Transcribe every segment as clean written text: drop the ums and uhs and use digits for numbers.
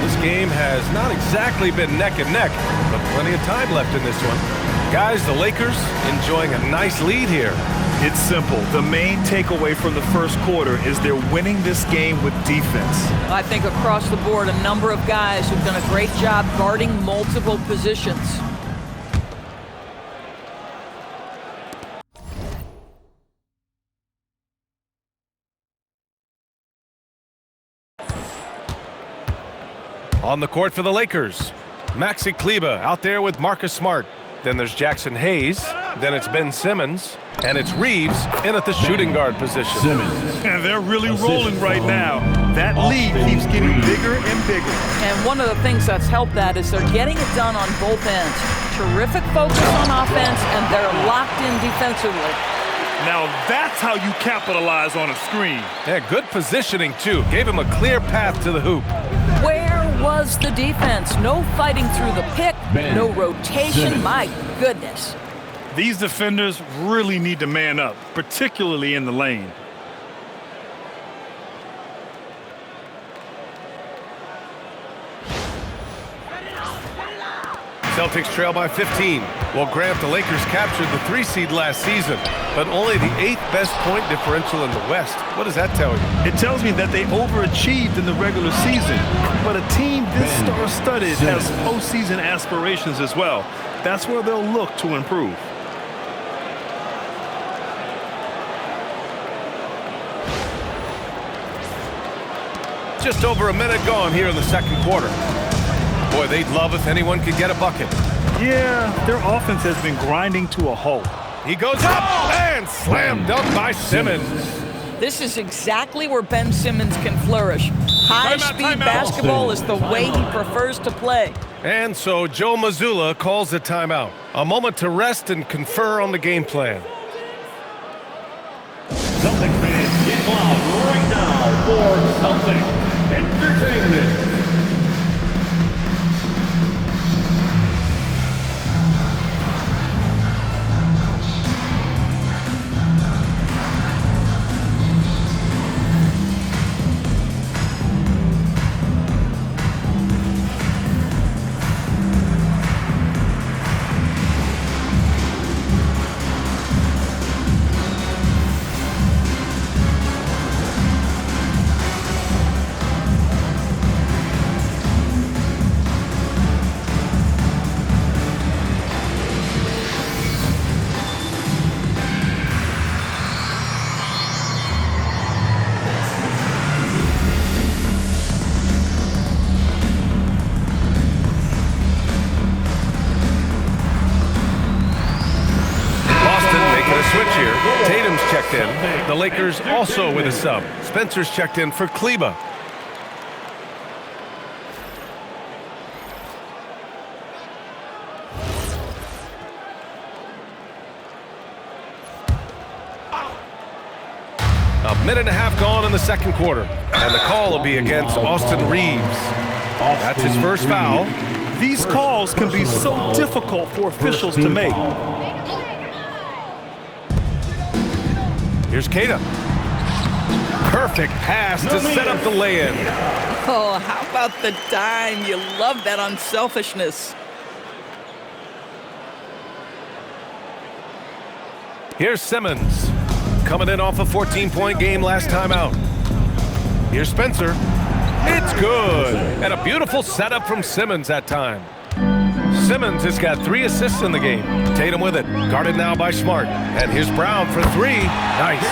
This game has not exactly been neck and neck, but plenty of time left in this one. Guys, the Lakers enjoying a nice lead here. It's simple. The main takeaway from the first quarter is they're winning this game with defense. I think across the board, a number of guys who've done a great job guarding multiple positions. On the court for the Lakers, Maxi Kleber out there with Marcus Smart. Then there's Jackson Hayes. Then it's Ben Simmons. And it's Reeves in at the shooting guard position. And they're really rolling right now. That lead keeps getting bigger and bigger. And one of the things that's helped that is they're getting it done on both ends. Terrific focus on offense, and they're locked in defensively. Now that's how you capitalize on a screen. Yeah, good positioning, too. Gave him a clear path to the hoop. Where was the defense? No fighting through the pick, no rotation. My goodness. These defenders really need to man up, particularly in the lane. Celtics trail by 15. Well, Grant, the Lakers captured the 3 seed last season, but only the 8th best point differential in the West. What does that tell you? It tells me that they overachieved in the regular season, but a team this star-studded has postseason aspirations as well. That's where they'll look to improve. Just over a minute gone here in the second quarter. Boy, they'd love if anyone could get a bucket. Yeah, their offense has been grinding to a halt. He goes up and slam dunk by Simmons. This is exactly where Ben Simmons can flourish. High-speed basketball is the way he prefers to play. And so Joe Mazzulla calls the timeout. A moment to rest and confer on the game plan. Celtics fans, get loud right now for Celtics Entertainment. Switch here. Tatum's checked in. The Lakers also with a sub. Spencer's checked in for Kleber. A minute and a half gone in the second quarter. And the call will be against Austin Reeves. That's his first foul. These calls can be so difficult for officials to make. Here's Keita. Perfect pass to set up the lay-in. Oh, how about the dime? You love that unselfishness. Here's Simmons. Coming in off a 14-point game last time out. Here's Spencer. It's good. And a beautiful setup from Simmons that time. Simmons has got 3 assists in the game. Tatum with it. Guarded now by Smart. And here's Brown for 3. Nice.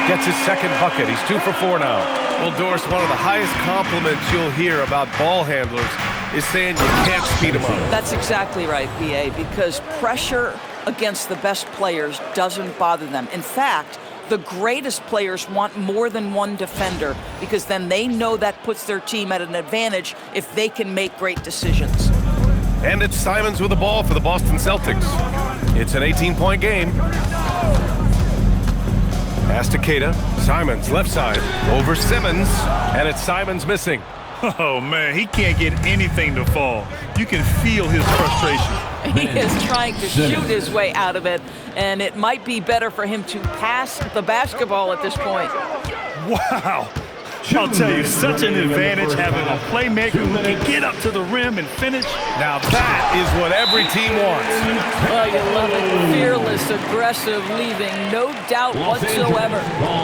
Gets his second bucket. He's 2 for 4 now. Well, Doris, one of the highest compliments you'll hear about ball handlers is saying you can't speed them up. That's exactly right, B.A., because pressure against the best players doesn't bother them. In fact, the greatest players want more than one defender because then they know that puts their team at an advantage if they can make great decisions. And it's Simons with the ball for the Boston Celtics. It's an 18-point game. Pass to Keita. Simons, left side. Over Simmons. And it's Simons missing. Oh, man, he can't get anything to fall. You can feel his frustration. He is trying to shoot his way out of it, and it might be better for him to pass the basketball at this point. Wow. I'll tell you, such an advantage having a playmaker who can get up to the rim and finish. Now that is what every team wants. Oh, you love it. Fearless, aggressive, leaving no doubt whatsoever.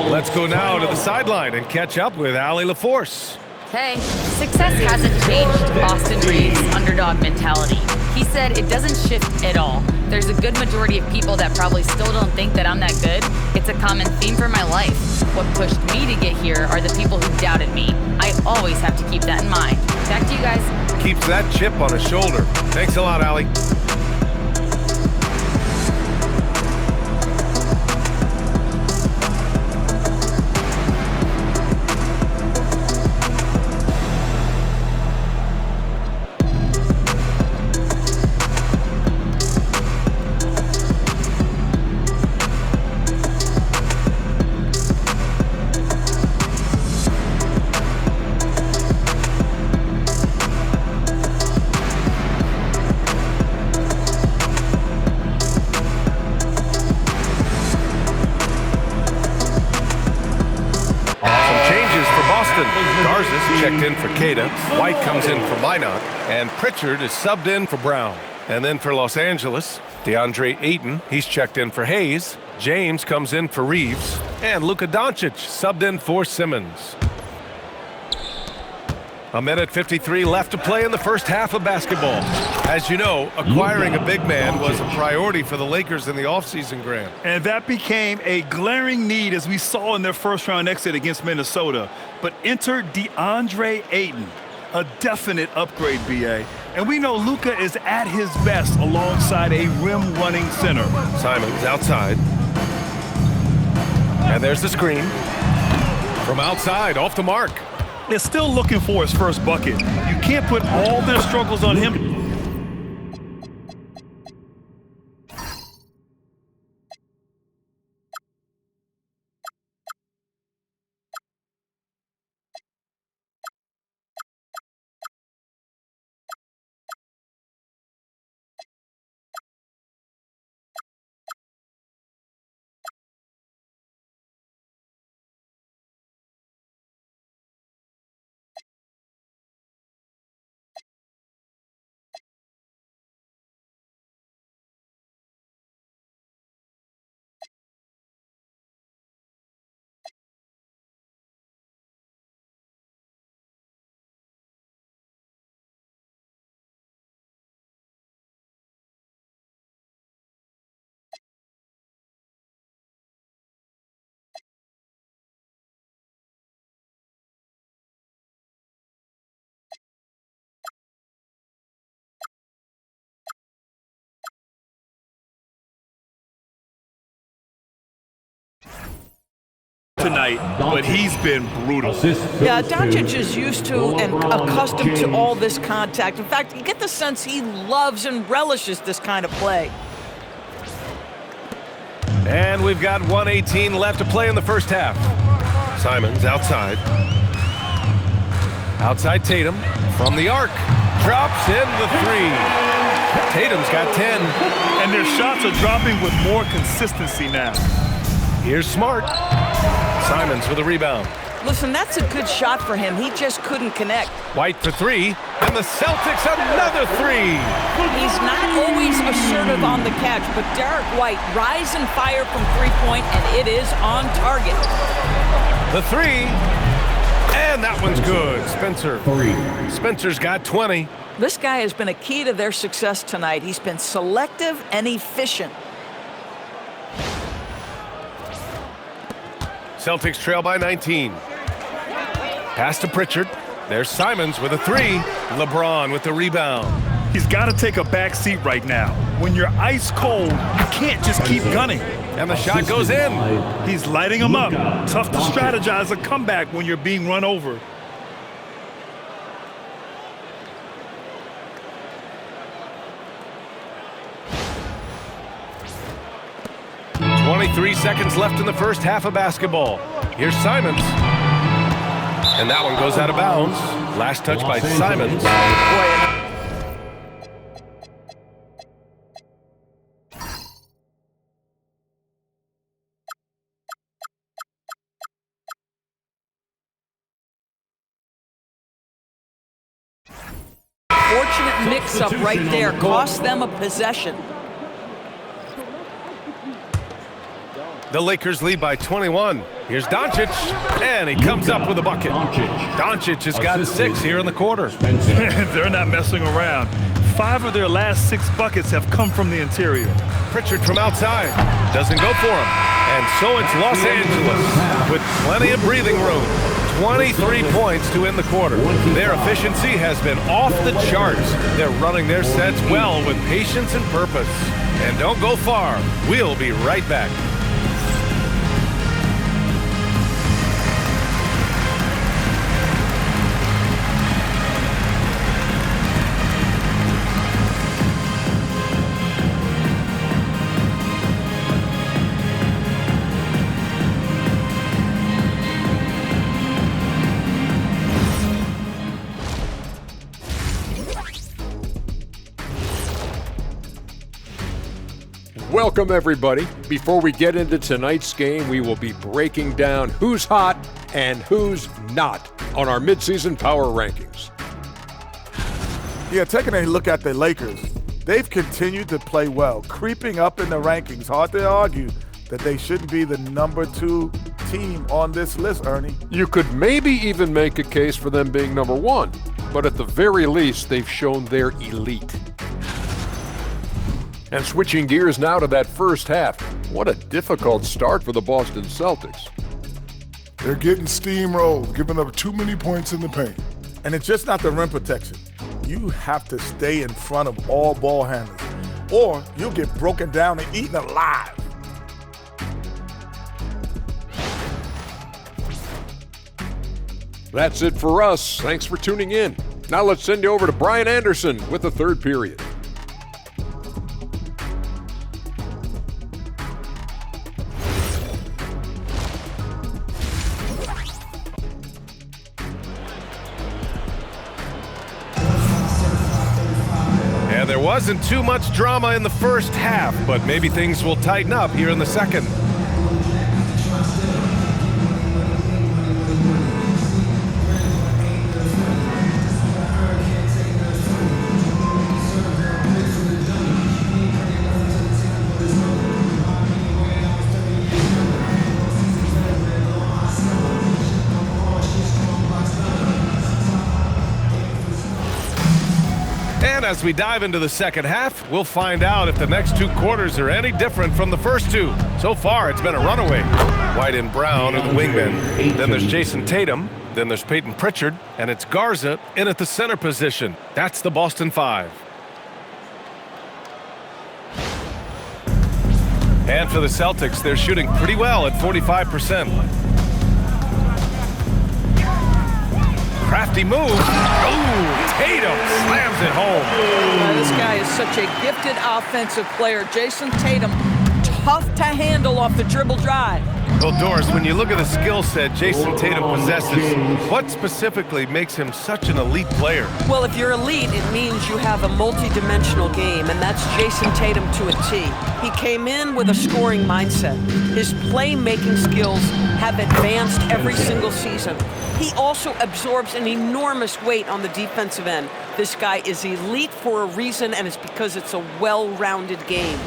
Let's go now to the sideline and catch up with Allie LaForce. Hey, success hasn't changed Austin Reeves' underdog mentality. He said it doesn't shift at all. There's a good majority of people that probably still don't think that I'm that good. It's a common theme for my life. What pushed me to get here are the people who doubted me. I always have to keep that in mind. Back to you guys. Keeps that chip on his shoulder. Thanks a lot, Allie. Garza's checked in for Cada. White comes in for Minot. And Pritchard is subbed in for Brown. And then for Los Angeles, DeAndre Ayton, he's checked in for Hayes. James comes in for Reeves. And Luka Doncic subbed in for Simmons. A minute 53 left to play in the first half of basketball. As you know, acquiring a big man was a priority for the Lakers in the offseason, Grant. And that became a glaring need, as we saw in their first-round exit against Minnesota. But enter DeAndre Ayton, a definite upgrade, B.A. And we know Luka is at his best alongside a rim-running center. Simons outside. And there's the screen. From outside, off the mark. They're still looking for his first bucket. You can't put all their struggles on him. Tonight, but he's been brutal. Yeah, Doncic is used to and accustomed to all this contact. In fact, you get the sense he loves and relishes this kind of play. And we've got 1:18 left to play in the first half. Simons outside. Outside Tatum from the arc. Drops in the three. Tatum's got 10. And their shots are dropping with more consistency now. Here's Smart. Simons with a rebound. Listen, that's a good shot for him. He just couldn't connect. White for three. And the Celtics another three. He's not always assertive on the catch, but Derek White rise and fire from three-point, and it is on target. The three. And that one's good. Spencer's got 20. This guy has been a key to their success tonight. He's been selective and efficient. Celtics trail by 19. Pass to Pritchard. There's Simons with a three. LeBron with the rebound. He's got to take a back seat right now. When you're ice cold, you can't just keep gunning. And the shot goes in. He's lighting them up. Tough to strategize a comeback when you're being run over. .23 seconds left in the first half of basketball. Here's Simons. And that one goes out of bounds. Last touch by Simons. Boy, unfortunate mix-up right there. Cost them a possession. The Lakers lead by 21. Here's Doncic, and he comes up with a bucket. Doncic has got 6 here in the quarter. They're not messing around. 5 of their last 6 buckets have come from the interior. Pritchard from outside doesn't go for him. And so it's Los Angeles with plenty of breathing room. 23 points to end the quarter. Their efficiency has been off the charts. They're running their sets well with patience and purpose. And don't go far. We'll be right back. Welcome, everybody. Before we get into tonight's game, we will be breaking down who's hot and who's not on our midseason power rankings. Yeah, taking a look at the Lakers, they've continued to play well, creeping up in the rankings. Hard to argue that they shouldn't be the number 2 team on this list, Ernie. You could maybe even make a case for them being number 1, but at the very least, they've shown they're elite. And switching gears now to that first half, what a difficult start for the Boston Celtics. They're getting steamrolled, giving up too many points in the paint. And it's just not the rim protection. You have to stay in front of all ball handlers, or you'll get broken down and eaten alive. That's it for us. Thanks for tuning in. Now let's send you over to Brian Anderson with the third period. There wasn't too much drama in the first half, but maybe things will tighten up here in the second. And as we dive into the second half, we'll find out if the next 2 quarters are any different from the first 2. So far, it's been a runaway. White and Brown are the wingmen. Then there's Jason Tatum. Then there's Peyton Pritchard. And it's Garza in at the center position. That's the Boston 5. And for the Celtics, they're shooting pretty well at 45%. Crafty move. Ooh, Tatum slams it home. This guy is such a gifted offensive player. Jason Tatum, tough to handle off the dribble drive. Well, Doris, when you look at the skill set Jason Tatum possesses, what specifically makes him such an elite player? Well, if you're elite, it means you have a multi-dimensional game, and that's Jason Tatum to a T. He came in with a scoring mindset. His playmaking skills have advanced every single season. He also absorbs an enormous weight on the defensive end. This guy is elite for a reason, and it's because it's a well-rounded game.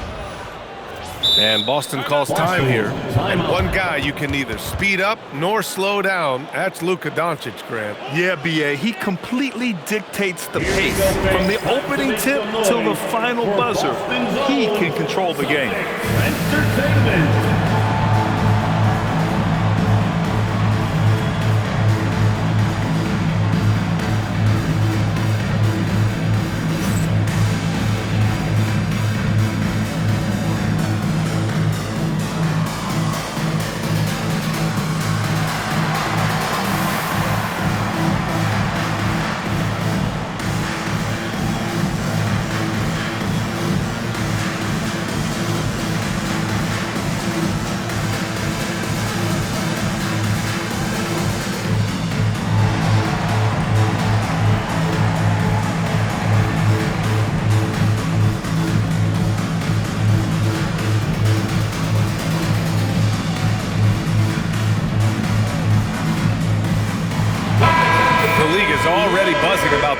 And Boston calls time here. And one guy you can neither speed up nor slow down. That's Luka Doncic, Grant. Yeah, B.A., he completely dictates the pace. From the opening tip till the final buzzer, he can control the game. Entertainment.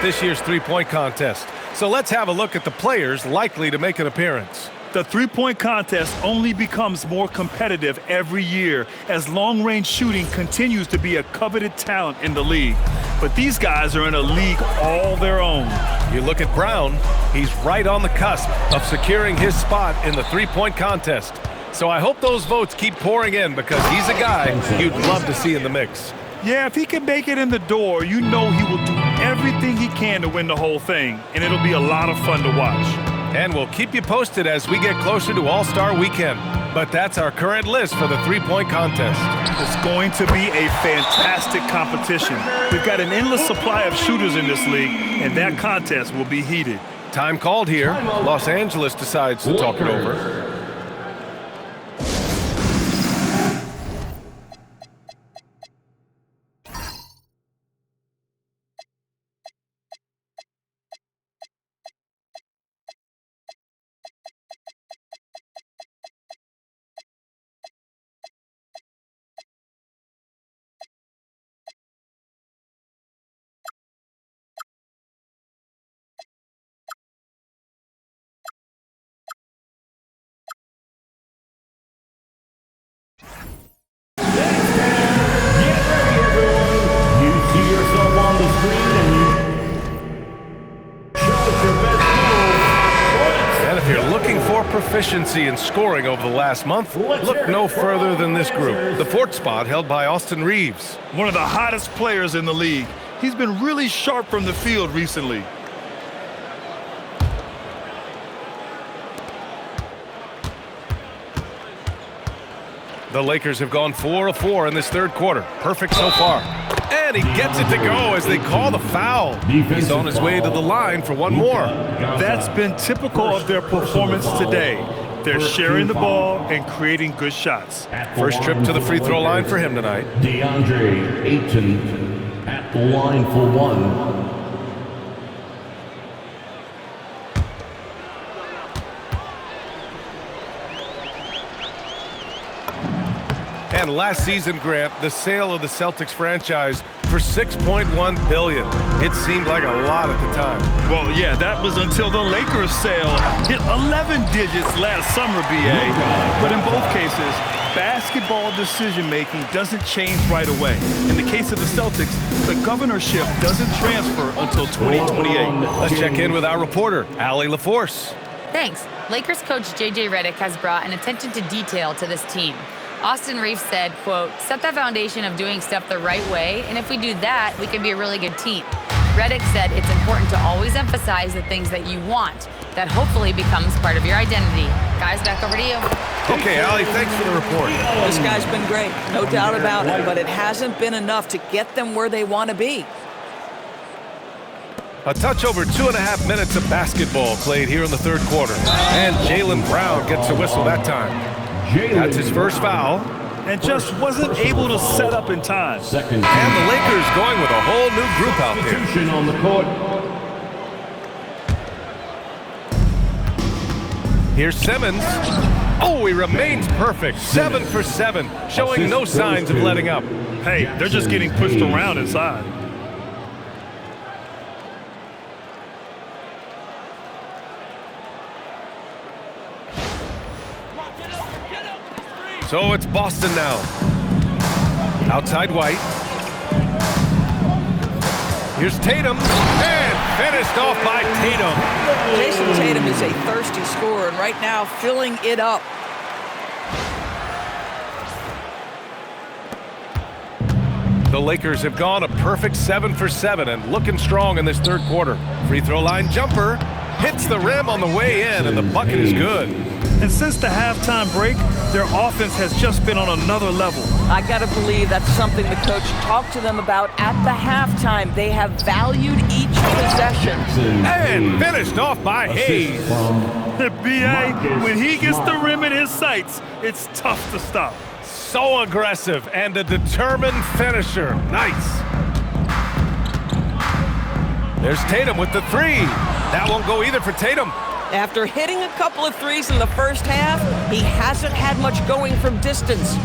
this year's three-point contest. So let's have a look at the players likely to make an appearance. The three-point contest only becomes more competitive every year as long-range shooting continues to be a coveted talent in the league. But these guys are in a league all their own. You look at Brown, he's right on the cusp of securing his spot in the three-point contest. So I hope those votes keep pouring in because he's a guy you'd love to see in the mix. Yeah, if he can make it in the door, you know he will do everything he can to win the whole thing, and it'll be a lot of fun to watch. And we'll keep you posted as we get closer to All-Star Weekend. But that's our current list for the three-point contest. It's going to be a fantastic competition. We've got an endless supply of shooters in this league, and that contest will be heated. Time called here. Los Angeles decides to talk it over. Proficiency in scoring over the last month, look no further than this group. The fourth spot held by Austin Reaves. One of the hottest players in the league. He's been really sharp from the field recently. The Lakers have gone 4 of 4 in this third quarter. Perfect so far. And he gets it to go as they call the foul. He's on his way to the line for one more. That's been typical of their performance today. They're sharing the ball and creating good shots. First trip to the free throw line for him tonight. DeAndre Ayton at the line for one. And last season, Grant, the sale of the Celtics franchise for $6.1 billion. It seemed like a lot at the time. Well, yeah, that was until the Lakers sale hit 11 digits last summer, BA. But in both cases, basketball decision-making doesn't change right away. In the case of the Celtics, the governorship doesn't transfer until 2028. Let's check in with our reporter, Allie LaForce. Thanks. Lakers coach J.J. Redick has brought an attention to detail to this team. Austin Reaves said, quote, set that foundation of doing stuff the right way, and if we do that, we can be a really good team. Redick said it's important to always emphasize the things that you want. That hopefully becomes part of your identity. Guys, back over to you. Okay, Allie, thanks for the report. This guy's been great, no doubt about it, but it hasn't been enough to get them where they want to be. A touch over 2.5 minutes of basketball played here in the third quarter. And Jaylen Brown gets a whistle that time. That's his first foul. And just wasn't able to set up in time. Second. And the Lakers going with a whole new group out there. On the court. Here's Simmons. Oh, he remains perfect. 7 for 7, showing no signs of letting up. Hey, they're just getting pushed around inside. So it's Boston now. Outside White. Here's Tatum. And finished off by Tatum. Jason Tatum is a thirsty scorer, and right now filling it up. The Lakers have gone a perfect 7 for 7 and looking strong in this third quarter. Free throw line jumper. Hits the rim on the way in, and the bucket is good. And since the halftime break, their offense has just been on another level. I got to believe that's something the coach talked to them about at the halftime. They have valued each possession. And finished off by Hayes. B.A., when he gets the rim in his sights, it's tough to stop. So aggressive and a determined finisher. Nice. There's Tatum with the three. That won't go either for Tatum. After hitting a couple of threes in the first half, he hasn't had much going from distance.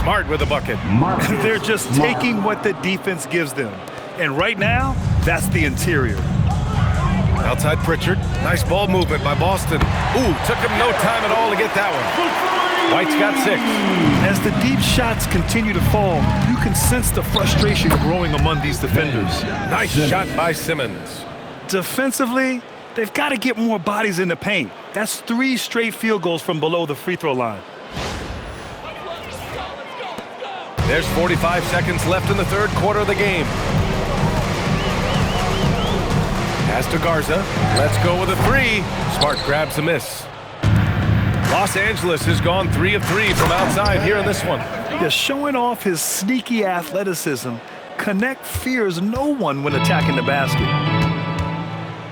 Smart with a bucket. They're just taking what the defense gives them. And right now, that's the interior. Outside Pritchard. Nice ball movement by Boston. Ooh, took him no time at all to get that one. White's got 6. As the deep shots continue to fall, you can sense the frustration growing among these defenders. Nice shot by Simmons. Defensively, they've got to get more bodies in the paint. That's 3 straight field goals from below the free throw line. There's 45 seconds left in the third quarter of the game. Pass to Garza. Let's go with a 3. Smart grabs a miss. Los Angeles has gone 3 of 3 from outside here in this one. Yeah, showing off his sneaky athleticism, Connect fears no one when attacking the basket.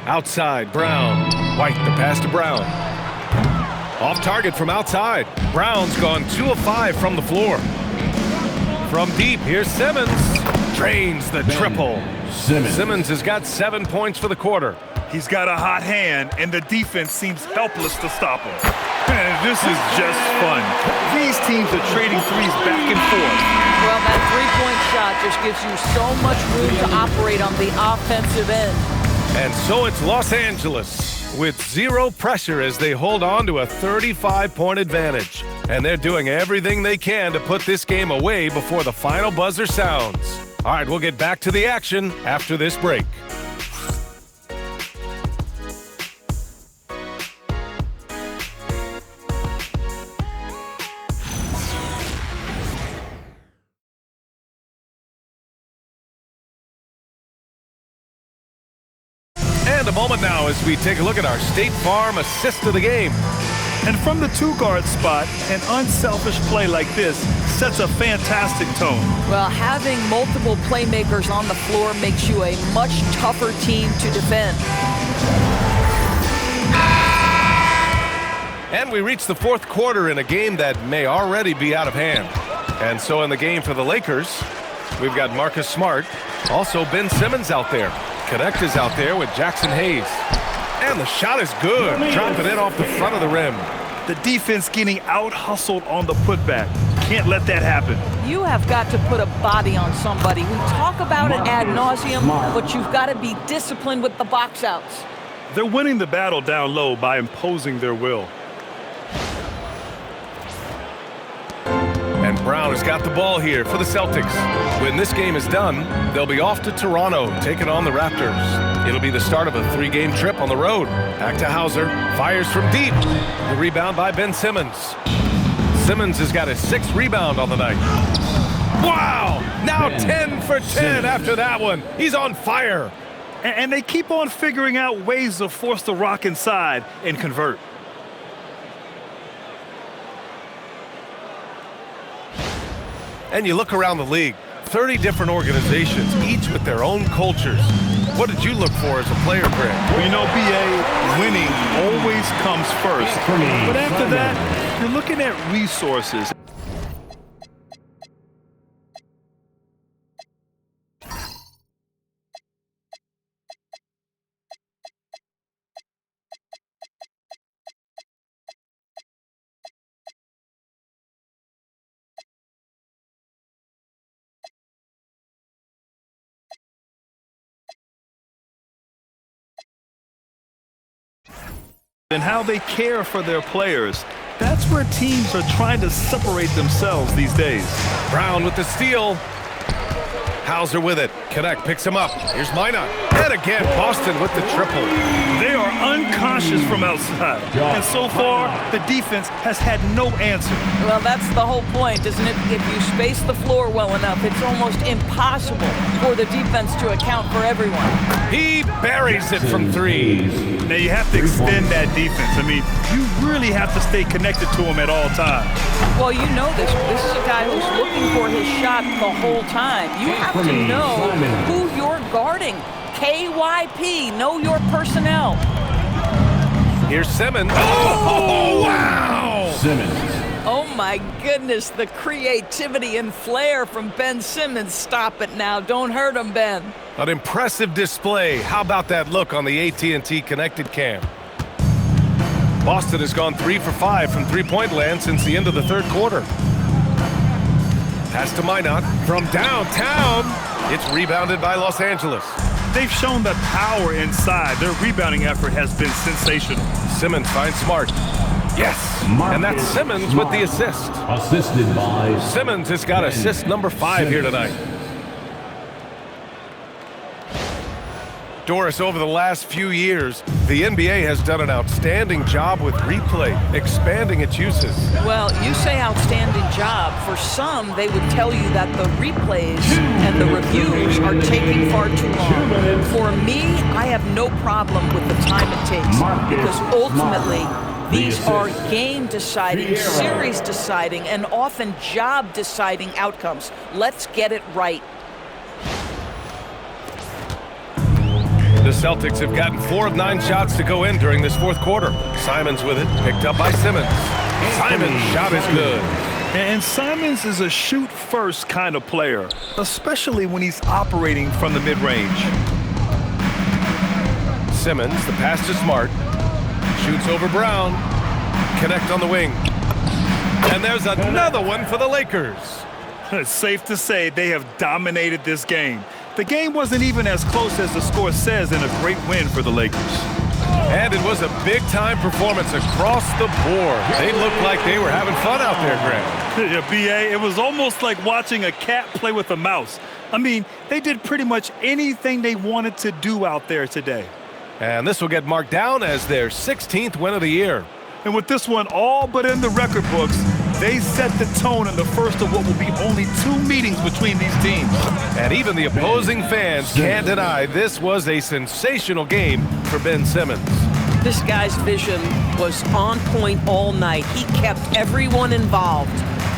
Outside, Brown. White, the pass to Brown. Off target from outside. Brown's gone 2 of 5 from the floor. From deep, here's Simmons. Drains the triple. Simmons has got 7 points for the quarter. He's got a hot hand, and the defense seems helpless to stop him. And this is just fun. These teams are trading threes back and forth. Well, that three-point shot just gives you so much room to operate on the offensive end. And so it's Los Angeles with 0 pressure as they hold on to a 35-point advantage. And they're doing everything they can to put this game away before the final buzzer sounds. All right, we'll get back to the action after this break. And a moment now as we take a look at our State Farm assist of the game. And from the 2-guard spot, an unselfish play like this sets a fantastic tone. Well, having multiple playmakers on the floor makes you a much tougher team to defend. And we reach the fourth quarter in a game that may already be out of hand. And so in the game for the Lakers, we've got Marcus Smart, also Ben Simmons out there. Connect is out there with Jackson Hayes. And the shot is good. Dropping it off the front of the rim. The defense getting out-hustled on the putback. Can't let that happen. You have got to put a body on somebody. We talk about it ad nauseum, but you've got to be disciplined with the box outs. They're winning the battle down low by imposing their will. And Brown has got the ball here for the Celtics. When this game is done, they'll be off to Toronto, taking on the Raptors. It'll be the start of a 3-game trip on the road. Back to Hauser, fires from deep. The rebound by Ben Simmons. Simmons has got his 6th rebound on the night. Wow! Now 10 for 10 after that one. He's on fire. And they keep on figuring out ways to force the rock inside and convert. And you look around the league, 30 different organizations, each with their own cultures. What did you look for as a player, Greg? Well, you know, B.A., winning always comes first. But after that, you're looking at resources. And how they care for their players. That's where teams are trying to separate themselves these days. Brown with the steal. Hauser with it. Connect picks him up. Here's Minot. And again, Boston with the triple. They are unconscious from outside. And so far, the defense has had no answer. Well, that's the whole point, isn't it? If you space the floor well enough, it's almost impossible for the defense to account for everyone. He buries it from 3. Now, you have to extend that defense. I mean, you really have to stay connected to him at all times. Well, you know this. This is a guy who's looking for his shot the whole time. You have to know who you're guarding. KYP, know your personnel. Here's Simmons. Oh, wow! Simmons. Oh, my goodness, the creativity and flair from Ben Simmons. Stop it now. Don't hurt him, Ben. An impressive display. How about that look on the AT&T connected cam? Boston has gone 3 for 5 from three-point land since the end of the third quarter. Pass to Minot from downtown. It's rebounded by Los Angeles. They've shown that power inside. Their rebounding effort has been sensational. Simmons finds Smart. Yes, and that's Simmons with the assist. Assisted by Simmons has got assist number 5 here tonight. Doris, over the last few years, the NBA has done an outstanding job with replay, expanding its uses. Well, you say outstanding job. For some, they would tell you that the replays and the reviews are taking far too long. For me, I have no problem with the time it takes because ultimately, these are game-deciding, series-deciding, and often job-deciding outcomes. Let's get it right. The Celtics have gotten 4 of 9 shots to go in during this fourth quarter. Simons with it, picked up by Simmons. Simon's shot is good. And Simons is a shoot-first kind of player, especially when he's operating from the mid-range. Simmons, the pass to Smart. Shoots over Brown. Connect on the wing. And there's another one for the Lakers. It's safe to say they have dominated this game. The game wasn't even as close as the score says, and a great win for the Lakers. And it was a big-time performance across the board. They looked like they were having fun out there, Grant. Yeah, B.A., it was almost like watching a cat play with a mouse. I mean, they did pretty much anything they wanted to do out there today. And this will get marked down as their 16th win of the year. And with this one all but in the record books, they set the tone in the first of what will be only 2 meetings between these teams. And even the opposing fans can't deny this was a sensational game for Ben Simmons. This guy's vision was on point all night. He kept everyone involved.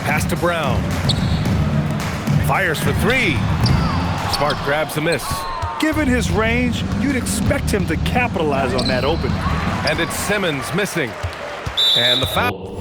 Pass to Brown. Fires for 3. Smart grabs the miss. Given his range, you'd expect him to capitalize on that opening. And it's Simmons missing. And the foul.